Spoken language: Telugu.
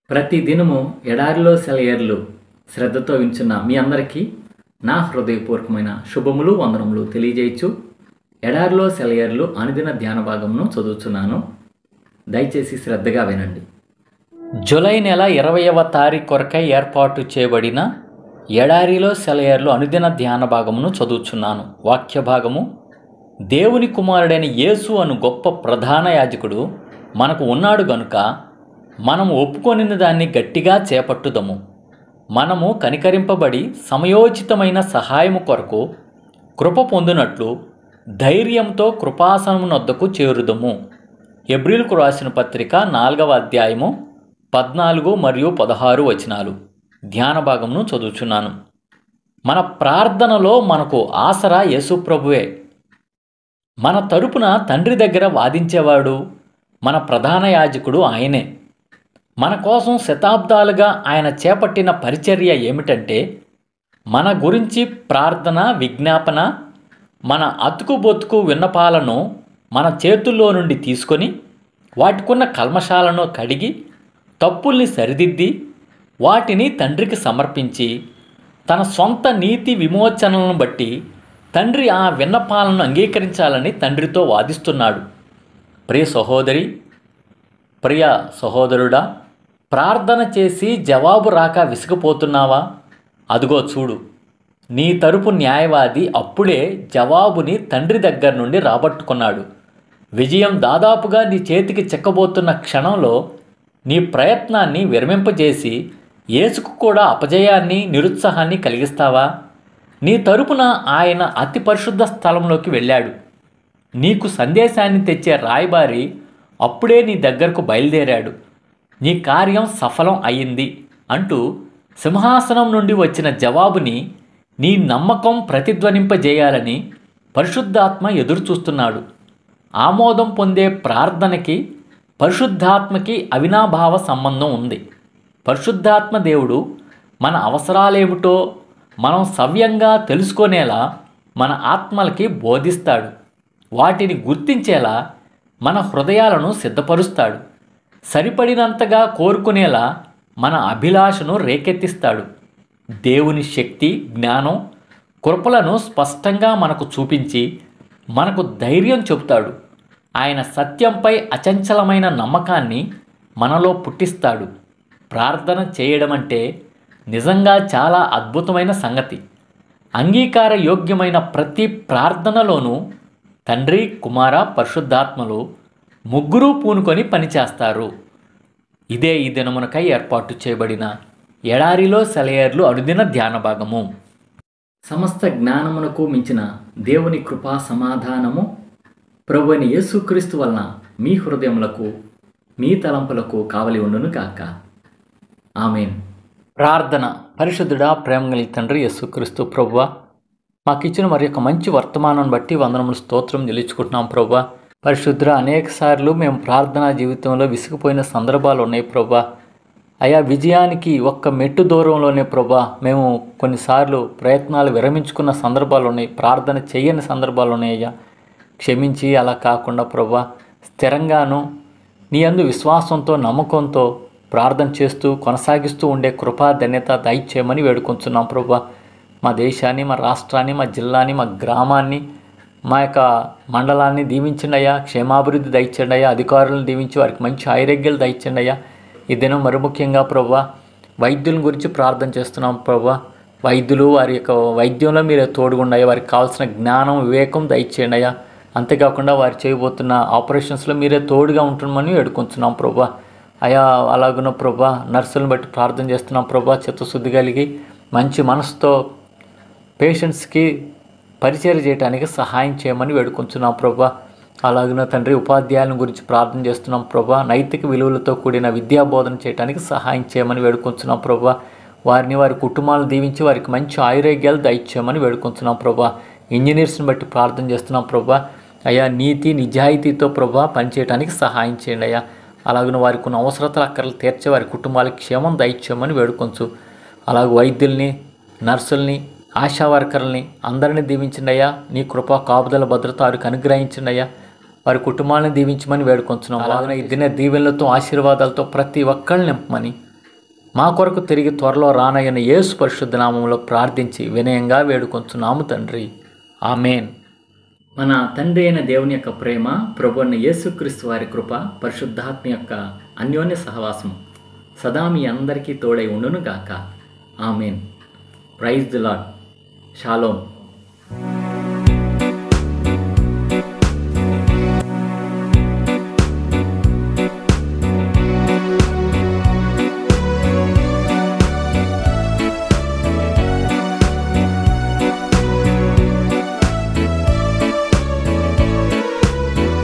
ప్రతి దినము ఎడారిలో సెలయేర్లు శ్రద్ధతో వింటున్న మీ అందరికీ నా హృదయపూర్వకమైన శుభములు వందనములు తెలియజేయచ్చు. ఎడారిలో సెలయేర్లు అనుదిన ధ్యాన భాగమును చదువుతున్నాను. దయచేసి శ్రద్ధగా వినండి. జూలై నెల 20వ తారీఖు కొరకై ఏర్పాటు చేయబడిన ఎడారిలో సెలయేర్లు అనుదిన ధ్యాన భాగమును చదువుతున్నాను. వాక్య భాగము: దేవుని కుమారుడైన యేసు అను గొప్ప ప్రధాన యాజకుడు మనకు ఉన్నాడు గనుక మనము ఒప్పుకొనిన దాన్ని గట్టిగా చేపట్టుదము. మనము కనికరింపబడి సమయోచితమైన సహాయము కొరకు కృప పొందినట్లు ధైర్యంతో కృపాసనమునొద్దకు చేరుదము. హెబ్రీయులకు రాసిన పత్రిక 4వ అధ్యాయము 14 మరియు 16 వచనాలు. ధ్యాన భాగమును చదువుచున్నాను. మన ప్రార్థనలో మనకు ఆసరా యేసు ప్రభువే. మన తరపున తండ్రి దగ్గర వాదించేవాడు మన ప్రధాన యాజకుడు ఆయనే. మన కోసం శతాబ్దాలుగా ఆయన చేపట్టిన పరిచర్య ఏమిటంటే, మన గురించి ప్రార్థన, విజ్ఞాపన, మన అతుకుబొతుకు విన్నపాలను మన చేతుల్లో నుండి తీసుకొని వాటికున్న కల్మషాలను కడిగి తప్పుల్ని సరిదిద్ది వాటిని తండ్రికి సమర్పించి తన సొంత నీతి విమోచనలను బట్టి తండ్రి ఆ విన్నపాలను అంగీకరించాలని తండ్రితో వాదిస్తున్నాడు. ప్రియ సహోదరి, ప్రియ సహోదరుడా, ప్రార్థన చేసి జవాబు రాక విసిగిపోతున్నావా? అదుగో చూడు, నీ తరపు న్యాయవాది అప్పుడే జవాబుని తండ్రి దగ్గర నుండి రాబట్టుకున్నాడు. విజయం దాదాపుగా నీ చేతికి చిక్కబోతున్న క్షణంలో నీ ప్రయత్నాన్ని విరమింపజేసి యేసుకు కూడా అపజయాన్ని, నిరుత్సాహాన్ని కలిగిస్తావా? నీ తరపున ఆయన అతి పరిశుద్ధ స్థలంలోకి వెళ్ళాడు. నీకు సందేశాన్ని తెచ్చే రాయబారి అప్పుడే నీ దగ్గరకు బయలుదేరాడు. నీ కార్యం సఫలం అయ్యింది అంటూ సింహాసనం నుండి వచ్చిన జవాబుని నీ నమ్మకం ప్రతిధ్వనింపజేయాలని పరిశుద్ధాత్మ ఎదురుచూస్తున్నాడు. ఆమోదం పొందే ప్రార్థనకి పరిశుద్ధాత్మకి అవినాభావ సంబంధం ఉంది. పరిశుద్ధాత్మ దేవుడు మన అవసరాలేమిటో మనం సవ్యంగా తెలుసుకునేలా మన ఆత్మలకి బోధిస్తాడు. వాటిని గుర్తించేలా మన హృదయాలను సిద్ధపరుస్తాడు. సరిపడినంతగా కోరుకునేలా మన అభిలాషను రేకెత్తిస్తాడు. దేవుని శక్తి, జ్ఞానం, కృపలను స్పష్టంగా మనకు చూపించి మనకు ధైర్యం చెబుతాడు. ఆయన సత్యంపై అచంచలమైన నమ్మకాన్ని మనలో పుట్టిస్తాడు. ప్రార్థన చేయడం అంటే నిజంగా చాలా అద్భుతమైన సంగతి. అంగీకార యోగ్యమైన ప్రతి ప్రార్థనలోనూ తండ్రి, కుమార, పరిశుద్ధాత్మలు ముగ్గురూ పూనుకొని పనిచేస్తారు. ఇదే ఈ దినమునకై ఏర్పాటు చేయబడిన ఎడారిలో సెలయేర్లు అనుదిన ధ్యాన భాగము. సమస్త జ్ఞానమునకు మించిన దేవుని కృపా సమాధానము ప్రభువైన యేసుక్రీస్తు వలన మీ హృదయములకు, మీ తలంపులకు కావలి ఉండును గాక. ఆమేన్. ప్రార్థన. పరిశుద్ధుడా, ప్రేమ కలిగిన తండ్రి యేసుక్రీస్తు ప్రభువా, మాకిచ్చిన మరి యొక్క మంచి వర్తమానాన్ని బట్టి వందనములు, స్తోత్రం చెల్లించుకుంటున్నాం ప్రభువా. పరిశుద్ధుడా, అనేక సార్లు మేము ప్రార్థనా జీవితంలో విసిగిపోయిన సందర్భాలు ఉన్నాయి ప్రభా. అయా, విజయానికి ఒక్క మెట్టు దూరంలోనే ప్రభా మేము కొన్నిసార్లు ప్రయత్నాలు విరమించుకున్న సందర్భాలు ఉన్నాయి. ప్రార్థన చేయని సందర్భాలు ఉన్నాయి. అయ్యా క్షమించి, అలా కాకుండా ప్రభా స్థిరంగాను నీ యందు విశ్వాసంతో, నమ్మకంతో ప్రార్థన చేస్తూ కొనసాగిస్తూ ఉండే కృపా ధన్యత దయచేయమని వేడుకొంచున్నాం ప్రభా. మా దేశాన్ని, మా రాష్ట్రాన్ని, మా జిల్లాని, మా గ్రామాన్ని, మా యొక్క మండలాన్ని దీవించండి అయ్యా. క్షేమాభివృద్ధి దయచండి అయ్యా. అధికారులను దీవించి వారికి మంచి ఆరోగ్యాలు దయచండి అయ్యా. ఈ దినం మరి ముఖ్యంగా ప్రభా వైద్యుల గురించి ప్రార్థన చేస్తున్నాం ప్రభా. వైద్యులు వారి యొక్క వైద్యంలో మీరే తోడుగుండయ్యా. వారికి కావాల్సిన జ్ఞానం, వివేకం దయచేయండి అయ్యా. అంతేకాకుండా వారు చేయబోతున్న ఆపరేషన్స్లో మీరే తోడుగా ఉంటుందని వేడుకొంచున్నాం ప్రభా. అయా అలాగున్న ప్రభా నర్సులను బట్టి ప్రార్థన చేస్తున్నాం ప్రభా. చిత్తశుద్ధి కలిగి మంచి మనసుతో పేషెంట్స్కి పరిచయం చేయడానికి సహాయం చేయమని వేడుకొంచున్నాం ప్రభా. అలాగే తండ్రి ఉపాధ్యాయుల గురించి ప్రార్థన చేస్తున్నాం ప్రభా. నైతిక విలువలతో కూడిన విద్యా బోధన చేయడానికి సహాయం చేయమని వేడుకొంచున్నాం ప్రభా. వారిని, వారి కుటుంబాలను దీవించి వారికి మంచి ఆరోగ్యాలు దయచేయమని వేడుకొంచున్నాం ప్రభా. ఇంజనీర్స్ని బట్టి ప్రార్థన చేస్తున్నాం ప్రభా. అయ్యా నీతి నిజాయితీతో ప్రభా పనిచేయడానికి సహాయం చేయండి అయ్యా. అలాగే వారికి ఉన్న అవసరతలు అక్కర్లు తీర్చే వారి కుటుంబాలకు క్షేమం దయచేయమని వేడుకొంచు. అలాగే వైద్యుల్ని, నర్సుల్ని, ఆశా వర్కర్లని అందరినీ దీవించండి అయ్యా. నీ కృపా కాపుదల భద్రత వారికి అనుగ్రహించండి అయ్యా. వారి కుటుంబాలను దీవించమని వేడుకొంచున్నాం. అలాగే ఈ దిన దీవెనలతో, ఆశీర్వాదాలతో ప్రతి ఒక్కరిని నింపమని మా కొరకు తిరిగి త్వరలో రానయ్యన యేసు పరిశుద్ధ నామములో ప్రార్థించి వినయంగా వేడుకొంచున్నాము తండ్రి. ఆమేన్. మన తండ్రి అయిన దేవుని యొక్క ప్రేమ, ప్రభు అయిన యేసుక్రీస్తు వారి కృప, పరిశుద్ధాత్మ యొక్క అన్యోన్య సహవాసం సదా మీ అందరికీ తోడై ఉండును గాక. Amen. Praise the Lord. Shalom.